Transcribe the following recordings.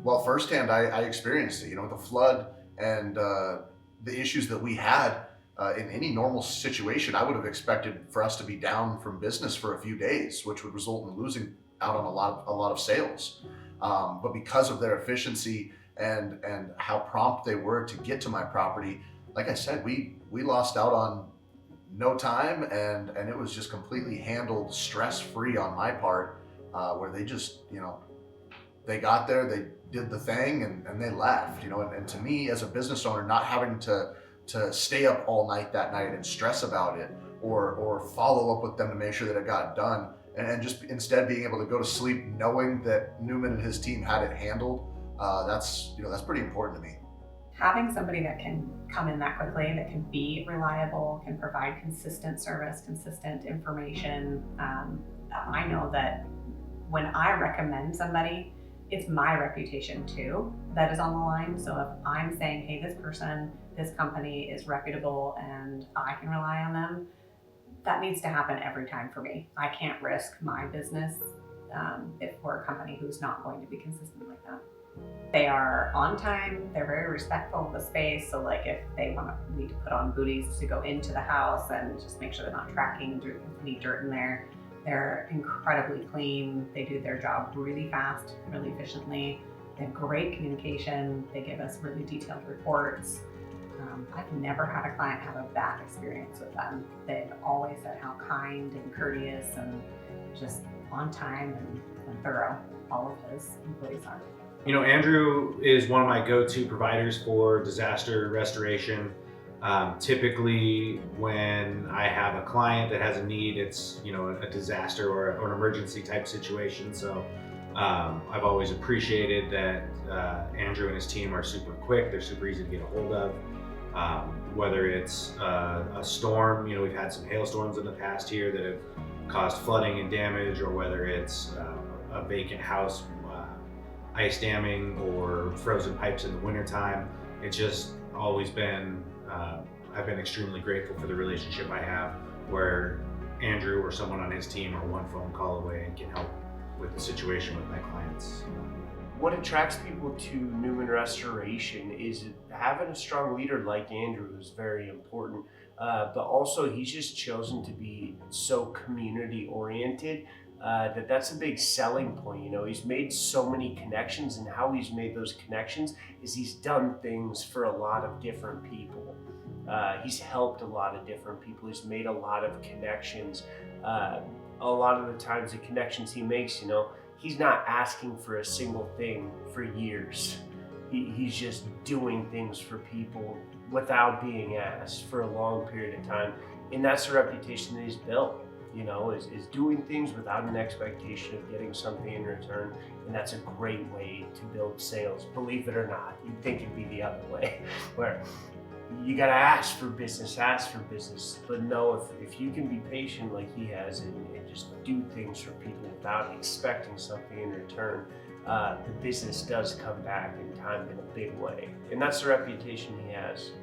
Well, firsthand, I experienced it. The flood and the issues that we had in any normal situation. I would have expected for us to be down from business for a few days, which would result in losing out on a lot of sales. But because of their efficiency and how prompt they were to get to my property, like I said, we lost out on no time, and it was just completely handled stress free on my part, where they just they got there, they did the thing, and they left. And to me as a business owner, not having to stay up all night that night and stress about it, or follow up with them to make sure that it got done, and just instead being able to go to sleep knowing that Newman and his team had it handled, that's pretty important to me. Having somebody that can come in that quickly, that can be reliable, can provide consistent service, consistent information. I know that when I recommend somebody, it's my reputation too that is on the line. So if I'm saying, hey, this person, this company is reputable and I can rely on them, that needs to happen every time for me. I can't risk my business if we're a company who's not going to be consistent like that. They are on time, they're very respectful of the space. So like if they need to put on booties to go into the house and just make sure they're not tracking any dirt in there, they're incredibly clean. They do their job really fast, really efficiently. They have great communication. They give us really detailed reports. I've never had a client have a bad experience with them. They've always said how kind and courteous and just on time and thorough all of his employees are. Andrew is one of my go-to providers for disaster restoration. Typically when I have a client that has a need, it's a disaster or an emergency type situation. So I've always appreciated that Andrew and his team are super quick. They're super easy to get a hold of. Whether it's a storm, we've had some hailstorms in the past here that have caused flooding and damage, or whether it's a vacant house, ice damming, or frozen pipes in the wintertime. It's just always been, I've been extremely grateful for the relationship I have, where Andrew or someone on his team are one phone call away and can help with the situation with my clients. What attracts people to Newman Restoration is having a strong leader like Andrew, who's very important, but also he's just chosen to be so community oriented. That's a big selling point. He's made so many connections, and how he's made those connections is he's done things for a lot of different people. He's helped a lot of different people. He's made a lot of connections. A lot of the times the connections he makes, he's not asking for a single thing for years. He's just doing things for people without being asked for a long period of time. And that's the reputation that he's built. Is doing things without an expectation of getting something in return. And that's a great way to build sales. Believe it or not, you'd think it'd be the other way, where you gotta ask for business. But no, if you can be patient like he has and just do things for people without expecting something in return, the business does come back in time in a big way. And that's the reputation he has.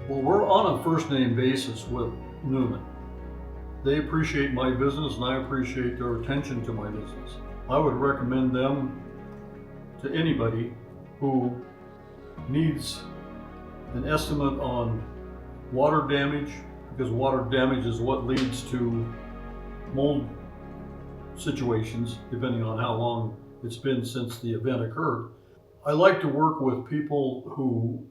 Well, we're on a first name basis with Newman. They appreciate my business and I appreciate their attention to my business. I would recommend them to anybody who needs an estimate on water damage, because water damage is what leads to mold situations, depending on how long it's been since the event occurred. I like to work with people who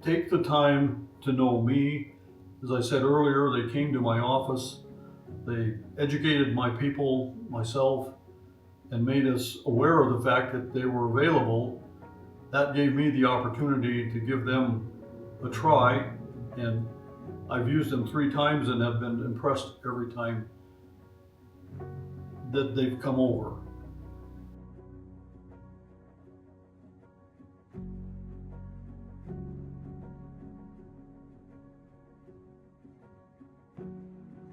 take the time to know me. As I said earlier, they came to my office, they educated my people, myself, and made us aware of the fact that they were available. That gave me the opportunity to give them a try, and I've used them 3 times and have been impressed every time that they've come over.